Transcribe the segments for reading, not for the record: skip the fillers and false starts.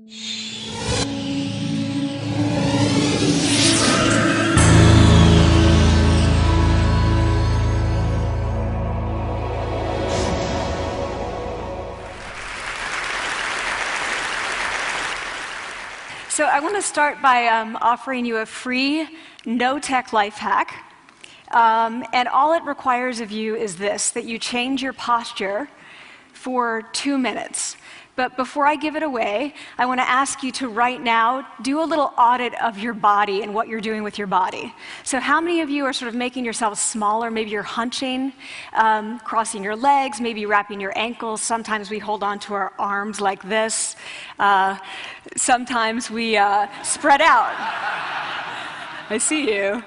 So I want to start by offering you a free, no-tech life hack. And all it requires of you is this, that you change your posture for 2 minutes. But before I give it away, I want to ask you to right now do a little audit of your body and what you're doing with your body. So how many of you are sort of making yourselves smaller? Maybe you're hunching, crossing your legs, maybe wrapping your ankles. Sometimes we hold on to our arms like this. Sometimes we spread out. I see you.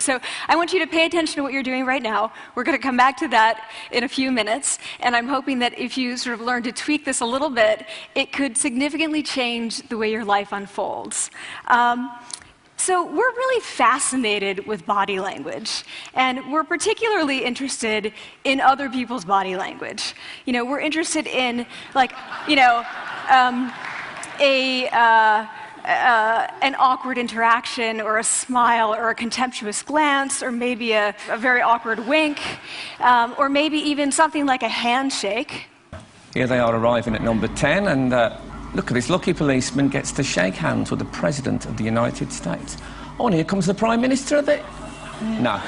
So I want you to pay attention to what you're doing right now. We're going to come back to that in a few minutes, and I'm hoping that if you sort of learn to tweak this a little bit, it could significantly change the way your life unfolds. So we're really fascinated with body language, and we're particularly interested in other people's body language. You know, we're interested in, like, you know, an awkward interaction, or a smile, or a contemptuous glance, or maybe a very awkward wink, or maybe even something like a handshake. Here they are arriving at number 10, and look at this lucky policeman gets to shake hands with the President of the United States. Oh, and here comes the Prime Minister of it. No.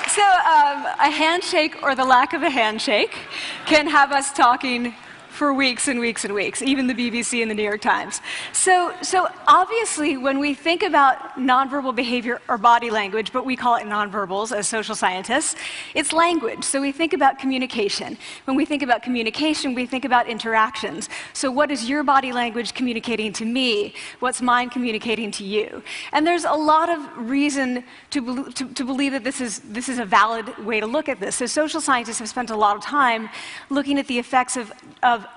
So a handshake, or the lack of a handshake, can have us talking for weeks and weeks and weeks, even the BBC and the New York Times. So obviously, when we think about nonverbal behavior or body language, but we call it nonverbals as social scientists, it's language. So we think about communication. When we think about communication, we think about interactions. So what is your body language communicating to me? What's mine communicating to you? And there's a lot of reason to believe that this is a valid way to look at this. So social scientists have spent a lot of time looking at the effects of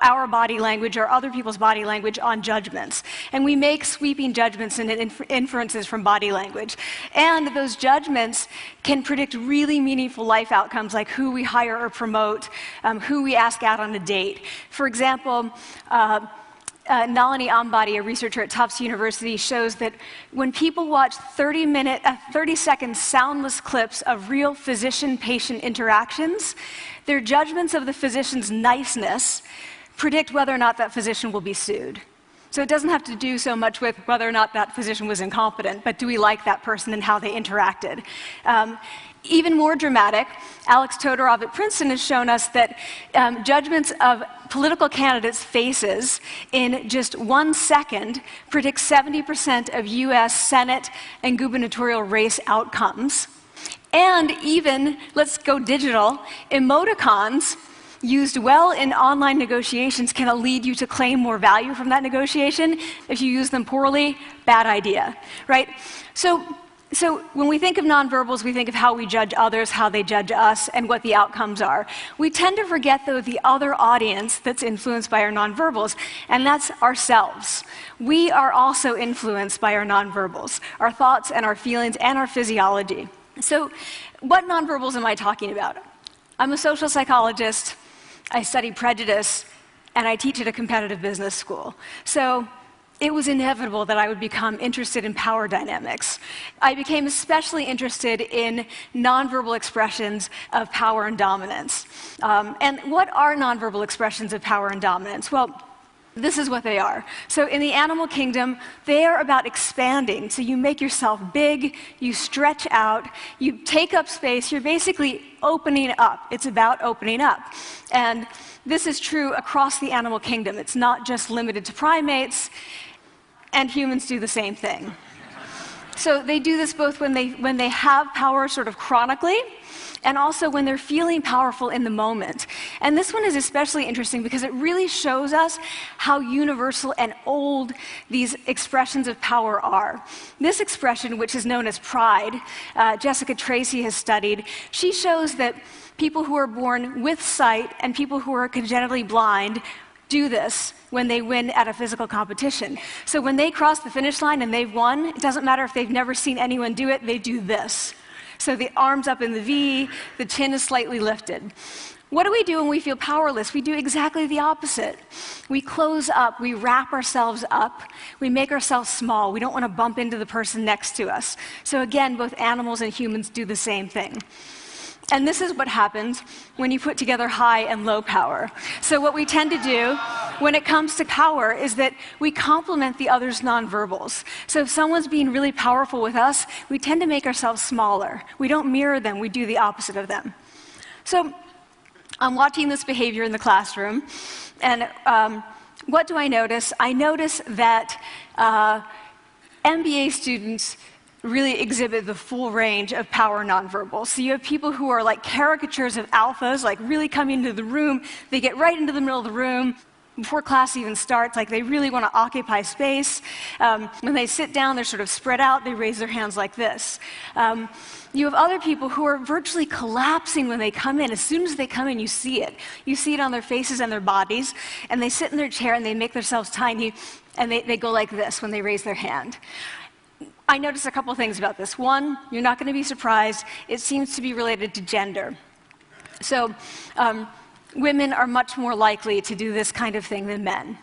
our body language or other people's body language on judgments. And we make sweeping judgments and inferences from body language. And those judgments can predict really meaningful life outcomes, like who we hire or promote, who we ask out on a date. For example, Nalini Ambady, a researcher at Tufts University, shows that when people watch 30-second soundless clips of real physician-patient interactions, their judgments of the physician's niceness predict whether or not that physician will be sued. So it doesn't have to do so much with whether or not that physician was incompetent, but do we like that person and how they interacted? Even more dramatic, Alex Todorov at Princeton has shown us that judgments of political candidates' faces in just 1 second predict 70% of US Senate and gubernatorial race outcomes. And even, let's go digital, emoticons used well in online negotiations can lead you to claim more value from that negotiation. If you use them poorly, bad idea, right? So when we think of nonverbals, we think of how we judge others, how they judge us, and what the outcomes are. We tend to forget, though, the other audience that's influenced by our nonverbals, and that's ourselves. We are also influenced by our nonverbals, our thoughts and our feelings and our physiology. So what nonverbals am I talking about? I'm a social psychologist, I study prejudice, and I teach at a competitive business school. So it was inevitable that I would become interested in power dynamics. I became especially interested in nonverbal expressions of power and dominance. And what are nonverbal expressions of power and dominance? Well, this is what they are. So in the animal kingdom, they are about expanding. So you make yourself big, you stretch out, you take up space, you're basically opening up. It's about opening up. And this is true across the animal kingdom. It's not just limited to primates, and humans do the same thing. So they do this both when they have power sort of chronically, and also when they're feeling powerful in the moment. And this one is especially interesting because it really shows us how universal and old these expressions of power are. This expression, which is known as pride, Jessica Tracy has studied, she shows that people who are born with sight and people who are congenitally blind do this when they win at a physical competition. So when they cross the finish line and they've won, it doesn't matter if they've never seen anyone do it, they do this. So the arms up in the V, the chin is slightly lifted. What do we do when we feel powerless? We do exactly the opposite. We close up, we wrap ourselves up, we make ourselves small. We don't want to bump into the person next to us. So again, both animals and humans do the same thing. And this is what happens when you put together high and low power. So what we tend to do when it comes to power is that we complement the other's nonverbals. So if someone's being really powerful with us, we tend to make ourselves smaller. We don't mirror them, we do the opposite of them. So I'm watching this behavior in the classroom, and what do I notice? I notice that MBA students really exhibit the full range of power nonverbals. So you have people who are like caricatures of alphas, like really coming into the room, they get right into the middle of the room before class even starts, like they really want to occupy space. When they sit down, they're sort of spread out, they raise their hands like this. You have other people who are virtually collapsing when they come in. As soon as they come in, you see it. You see it on their faces and their bodies, and they sit in their chair and they make themselves tiny, and they go like this when they raise their hand. I noticed a couple things about this. One, you're not going to be surprised, it seems to be related to gender. So women are much more likely to do this kind of thing than men.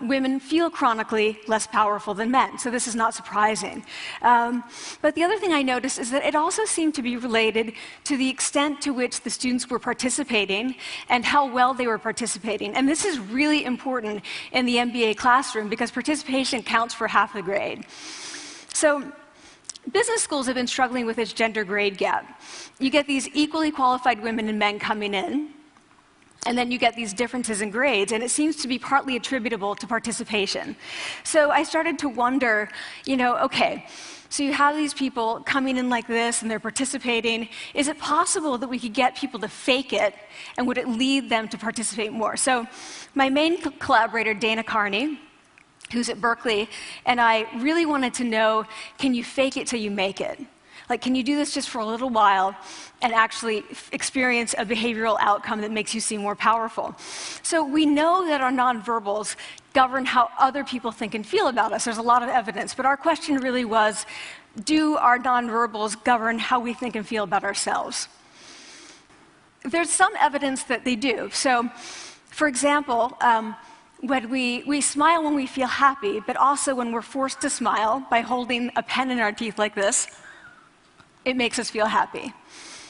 Women feel chronically less powerful than men, so this is not surprising. But the other thing I noticed is that it also seemed to be related to the extent to which the students were participating and how well they were participating. And this is really important in the MBA classroom because participation counts for half the grade. So business schools have been struggling with this gender grade gap. You get these equally qualified women and men coming in, and then you get these differences in grades, and it seems to be partly attributable to participation. So I started to wonder, okay, so you have these people coming in like this, and they're participating. Is it possible that we could get people to fake it, and would it lead them to participate more? So my main collaborator, Dana Carney, who's at Berkeley, and I really wanted to know, can you fake it till you make it? Like, can you do this just for a little while and actually experience a behavioral outcome that makes you seem more powerful? So we know that our nonverbals govern how other people think and feel about us. There's a lot of evidence, but our question really was, do our nonverbals govern how we think and feel about ourselves? There's some evidence that they do. So, for example, when we smile when we feel happy, but also when we're forced to smile by holding a pen in our teeth like this, it makes us feel happy.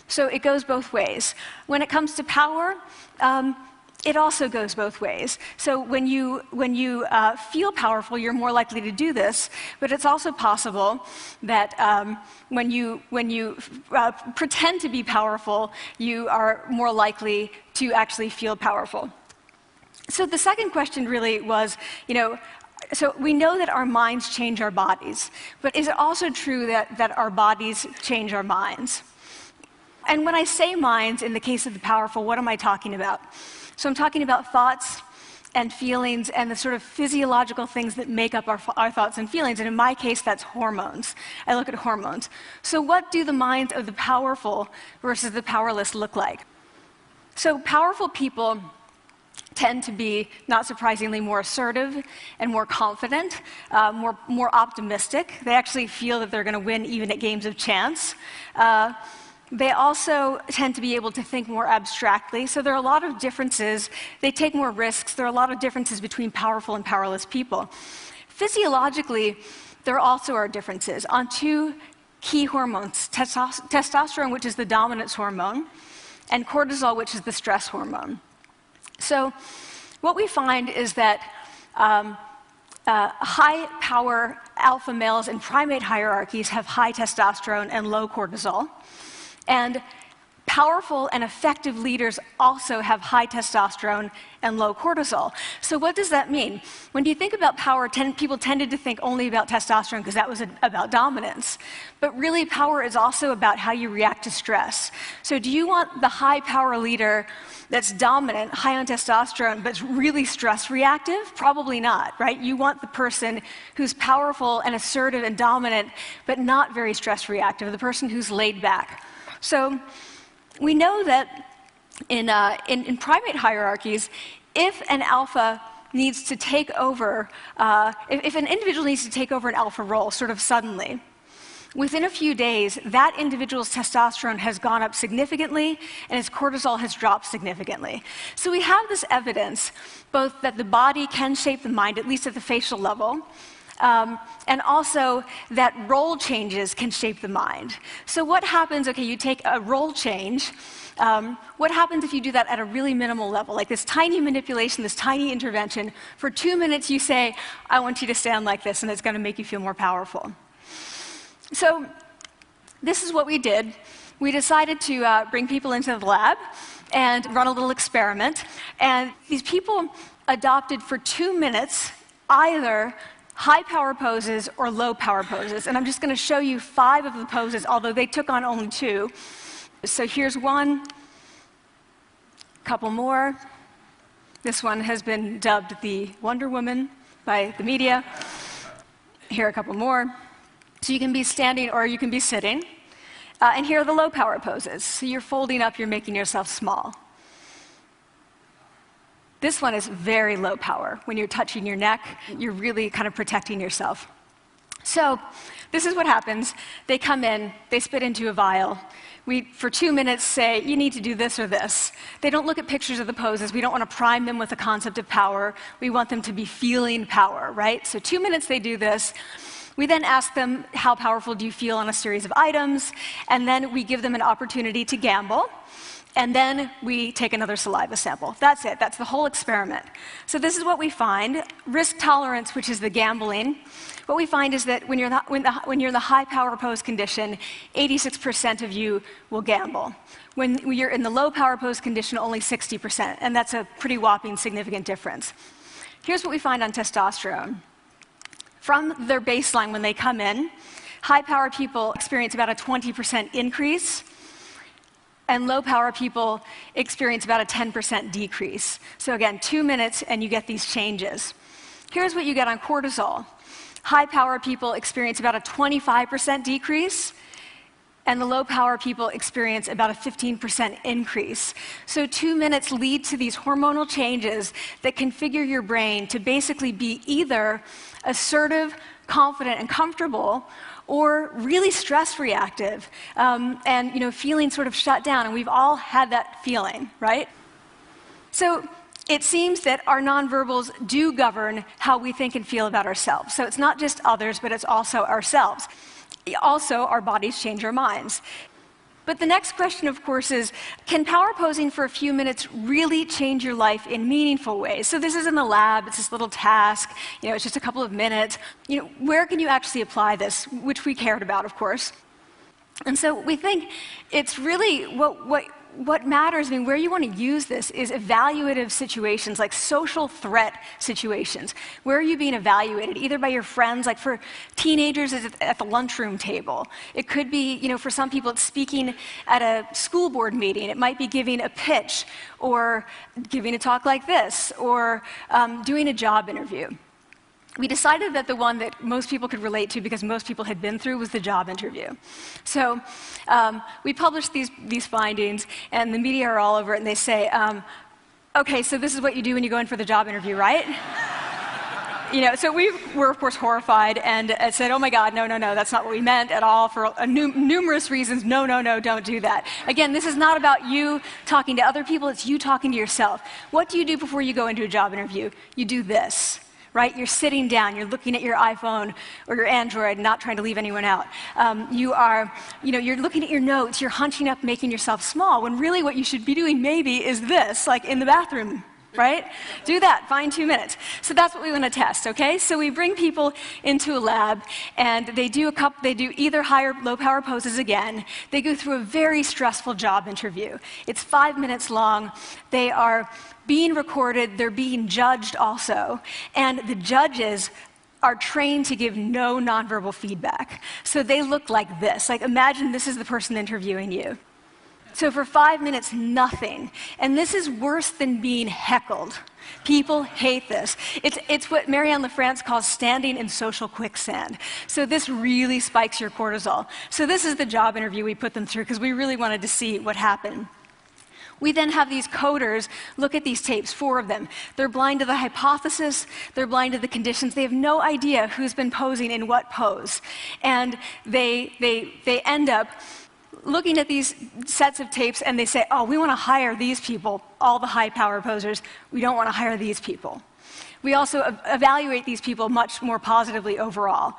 So it goes both ways. When it comes to power, it also goes both ways. So when you feel powerful, you're more likely to do this, but it's also possible that when you pretend to be powerful, you are more likely to actually feel powerful. So the second question really was, so we know that our minds change our bodies, but is it also true that our bodies change our minds? And when I say minds, in the case of the powerful, what am I talking about? So I'm talking about thoughts and feelings and the sort of physiological things that make up our thoughts and feelings, and in my case, that's hormones. I look at hormones. So what do the minds of the powerful versus the powerless look like? So powerful people tend to be, not surprisingly, more assertive and more confident, more optimistic. They actually feel that they're going to win even at games of chance. They also tend to be able to think more abstractly. So there are a lot of differences. They take more risks. There are a lot of differences between powerful and powerless people. Physiologically, there also are differences on two key hormones, testosterone, which is the dominance hormone, and cortisol, which is the stress hormone. So what we find is that high-power alpha males in primate hierarchies have high testosterone and low cortisol, and powerful and effective leaders also have high testosterone and low cortisol. So what does that mean? When you think about power, people tended to think only about testosterone because that was about dominance. But really, power is also about how you react to stress. So do you want the high-power leader that's dominant, high on testosterone, but really stress reactive? Probably not, right? You want the person who's powerful and assertive and dominant, but not very stress reactive, the person who's laid back. So we know that in primate hierarchies, if an alpha needs to take over, if an individual needs to take over an alpha role sort of suddenly, within a few days, that individual's testosterone has gone up significantly and his cortisol has dropped significantly. So we have this evidence, both that the body can shape the mind, at least at the facial level, and also that role changes can shape the mind. So what happens, okay, you take a role change, what happens if you do that at a really minimal level, like this tiny manipulation, this tiny intervention? For 2 minutes you say, I want you to stand like this, and it's going to make you feel more powerful. So this is what we did. We decided to bring people into the lab and run a little experiment. And these people adopted for 2 minutes either high power poses or low power poses. And I'm just going to show you 5 of the poses, although they took on only 2. So here's one, a couple more. This one has been dubbed the Wonder Woman by the media. Here are a couple more. So you can be standing or you can be sitting. And here are the low power poses. So you're folding up, you're making yourself small. This one is very low power. When you're touching your neck, you're really kind of protecting yourself. So this is what happens. They come in, they spit into a vial. We, for 2 minutes, say, you need to do this or this. They don't look at pictures of the poses. We don't want to prime them with the concept of power. We want them to be feeling power, right? So 2 minutes they do this. We then ask them, how powerful do you feel on a series of items? And then we give them an opportunity to gamble. And then we take another saliva sample. That's it. That's the whole experiment. So this is what we find. Risk tolerance, which is the gambling. What we find is that when you're in the high power pose condition, 86% of you will gamble. When you're in the low power pose condition, only 60%. And that's a pretty whopping significant difference. Here's what we find on testosterone. From their baseline when they come in, high power people experience about a 20% increase, and low power people experience about a 10% decrease. So again, 2 minutes and you get these changes. Here's what you get on cortisol. High power people experience about a 25% decrease, and the low power people experience about a 15% increase. So 2 minutes lead to these hormonal changes that configure your brain to basically be either assertive, confident, and comfortable, or really stress reactive, and feeling sort of shut down. And we've all had that feeling, right? So it seems that our nonverbals do govern how we think and feel about ourselves. So it's not just others, but it's also ourselves. Also, our bodies change our minds. But the next question, of course, is, can power posing for a few minutes really change your life in meaningful ways? So this is in the lab, it's this little task, it's just a couple of minutes. Where can you actually apply this, which we cared about, of course. And so we think it's really what matters, where you want to use this is evaluative situations, like social threat situations. Where are you being evaluated? Either by your friends, like for teenagers, it's at the lunchroom table. It could be, for some people, it's speaking at a school board meeting. It might be giving a pitch, or giving a talk like this, or doing a job interview. We decided that the one that most people could relate to, because most people had been through, was the job interview. So we published these findings, and the media are all over it, and they say, okay, so this is what you do when you go in for the job interview, right? So we were, of course, horrified and said, oh my God, no, that's not what we meant at all, for numerous reasons. No, don't do that. Again, this is not about you talking to other people, it's you talking to yourself. What do you do before you go into a job interview? You do this. Right? You're sitting down, you're looking at your iPhone or your Android, not trying to leave anyone out. You're looking at your notes, you're hunching up, making yourself small, when really what you should be doing maybe is this, like in the bathroom, right? Do that, find 2 minutes. So that's what we want to test, okay? So we bring people into a lab, and they do either high or low power poses again. They go through a very stressful job interview. It's 5 minutes long. They are being recorded, they're being judged also, and the judges are trained to give no nonverbal feedback. So they look like this. Like, imagine this is the person interviewing you. So for 5 minutes, nothing. And this is worse than being heckled. People hate this. It's what Marianne LaFrance calls standing in social quicksand. So this really spikes your cortisol. So this is the job interview we put them through, because we really wanted to see what happened. We then have these coders look at these tapes, 4 of them. They're blind to the hypothesis, they're blind to the conditions. They have no idea who's been posing in what pose. And they end up looking at these sets of tapes and they say, oh, we want to hire these people, all the high power posers. We don't want to hire these people. We also evaluate these people much more positively overall.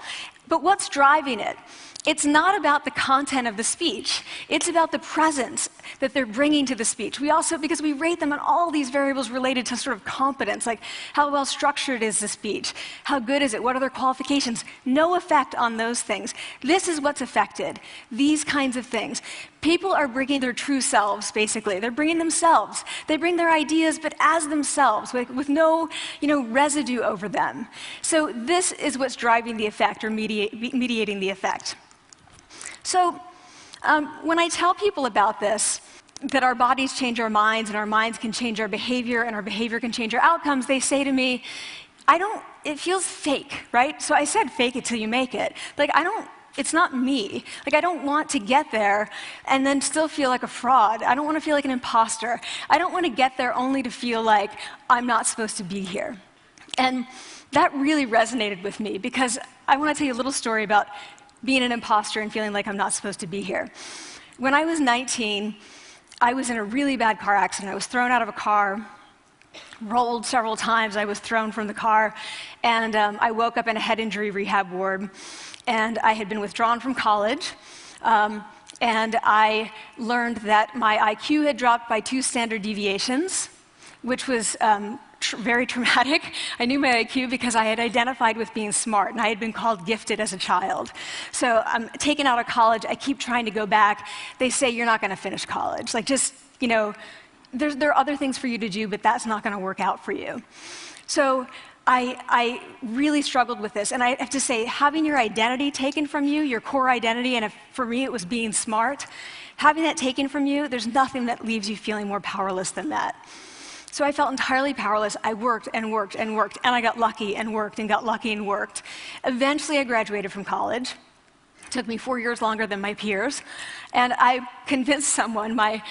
But what's driving it? It's not about the content of the speech. It's about the presence that they're bringing to the speech. We also, because we rate them on all these variables related to sort of competence, like how well structured is the speech? How good is it? What are their qualifications? No effect on those things. This is what's affected, these kinds of things. People are bringing their true selves, basically. They're bringing themselves. They bring their ideas, but as themselves, with no residue over them. So this is what's driving the effect or mediating the effect. So when I tell people about this, that our bodies change our minds and our minds can change our behavior and our behavior can change our outcomes, they say to me, it feels fake, right? So I said fake it till you make it. Like, it's not me. Like, I don't want to get there and then still feel like a fraud. I don't want to feel like an imposter. I don't want to get there only to feel like I'm not supposed to be here. And that really resonated with me because I want to tell you a little story about being an imposter and feeling like I'm not supposed to be here. When I was 19, I was in a really bad car accident. I was thrown out of a car, rolled several times. I was thrown from the car, and I woke up in a head injury rehab ward. And I had been withdrawn from college, and I learned that my IQ had dropped by 2 standard deviations, which was very traumatic. I knew my IQ because I had identified with being smart, and I had been called gifted as a child. So I'm taken out of college. I keep trying to go back. They say, you're not going to finish college. Like, just, there are other things for you to do, but that's not going to work out for you. So I really struggled with this, and I have to say, having your identity taken from you, your core identity, and for me it was being smart, having that taken from you, there's nothing that leaves you feeling more powerless than that. So I felt entirely powerless. I worked and worked and worked, and I got lucky and worked and got lucky and worked. Eventually I graduated from college. It took me 4 years longer than my peers. And I convinced someone, my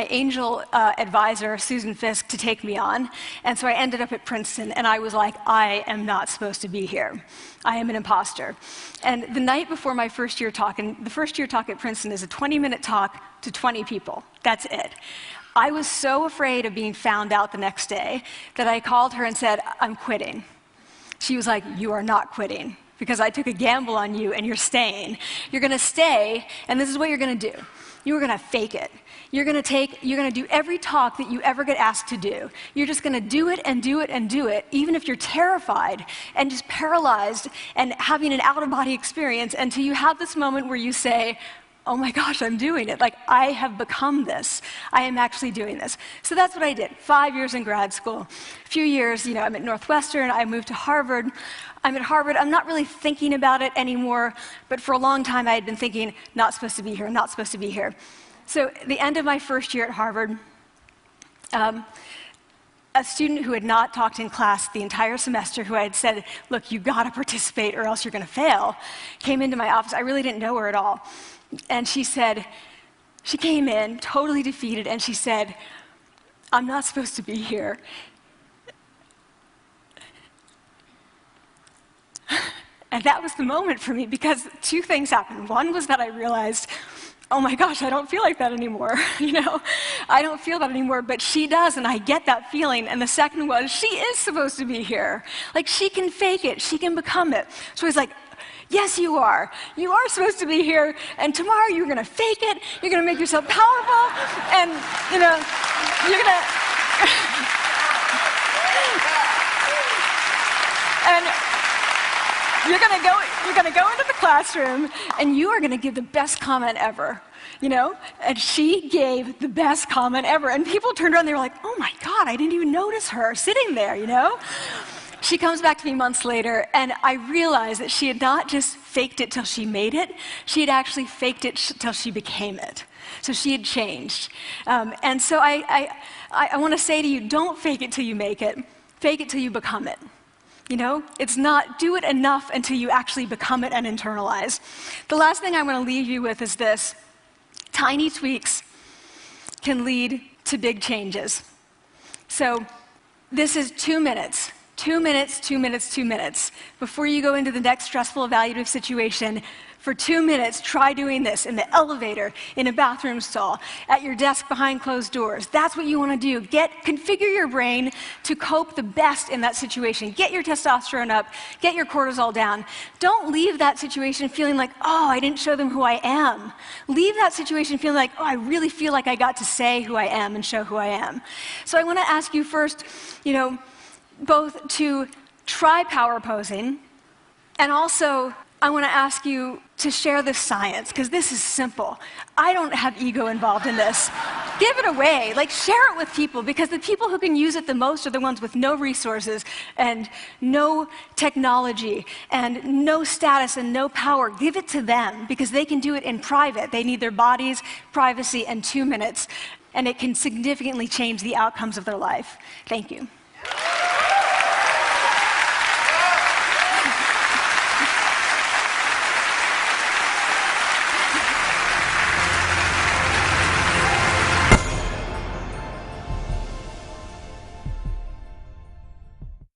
angel advisor, Susan Fisk, to take me on. And so I ended up at Princeton, and I was like, I am not supposed to be here. I am an imposter. And the night before my first year talk, and the first year talk at Princeton is a 20-minute talk to 20 people. That's it. I was so afraid of being found out the next day that I called her and said, I'm quitting. She was like, you are not quitting, because I took a gamble on you and you're staying. You're going to stay, and this is what you're going to do. You're going to fake it. You're going to do every talk that you ever get asked to do. You're just going to do it and do it and do it, even if you're terrified and just paralyzed and having an out-of-body experience, until you have this moment where you say, oh my gosh, I'm doing it. Like, I have become this. I am actually doing this. So that's what I did. 5 years in grad school. A few years, I'm at Northwestern. I moved to Harvard. I'm at Harvard. I'm not really thinking about it anymore, but for a long time I had been thinking, not supposed to be here, not supposed to be here. So at the end of my first year at Harvard, a student who had not talked in class the entire semester, who I had said, look, you got to participate or else you're going to fail, came into my office. I really didn't know her at all. And she came in totally defeated, and she said, I'm not supposed to be here. And that was the moment for me, because 2 things happened. One was that I realized, oh my gosh, I don't feel like that anymore. I don't feel that anymore, but she does, and I get that feeling. And the second was, she is supposed to be here. Like, she can fake it, she can become it. So I was like, yes, you are. You are supposed to be here, and tomorrow you're going to fake it, you're going to make yourself powerful, and, you're going to... and you're going to go into the classroom, and you are going to give the best comment ever, And she gave the best comment ever, and people turned around, they were like, oh my God, I didn't even notice her sitting there, She comes back to me months later, and I realized that she had not just faked it till she made it, she had actually faked it till she became it. So she had changed. And so I want to say to you, don't fake it till you make it. Fake it till you become it. It's not do it enough until you actually become it and internalize. The last thing I want to leave you with is this. Tiny tweaks can lead to big changes. So this is 2 minutes. 2 minutes, 2 minutes, 2 minutes. Before you go into the next stressful evaluative situation, for 2 minutes, try doing this in the elevator, in a bathroom stall, at your desk behind closed doors. That's what you want to do. Configure your brain to cope the best in that situation. Get your testosterone up, get your cortisol down. Don't leave that situation feeling like, oh, I didn't show them who I am. Leave that situation feeling like, oh, I really feel like I got to say who I am and show who I am. So I want to ask you first, both to try power posing, and also I want to ask you to share this science, because this is simple. I don't have ego involved in this. Give it away. Share it with people, because the people who can use it the most are the ones with no resources and no technology and no status and no power. Give it to them, because they can do it in private. They need their bodies, privacy, and 2 minutes, and it can significantly change the outcomes of their life. Thank you.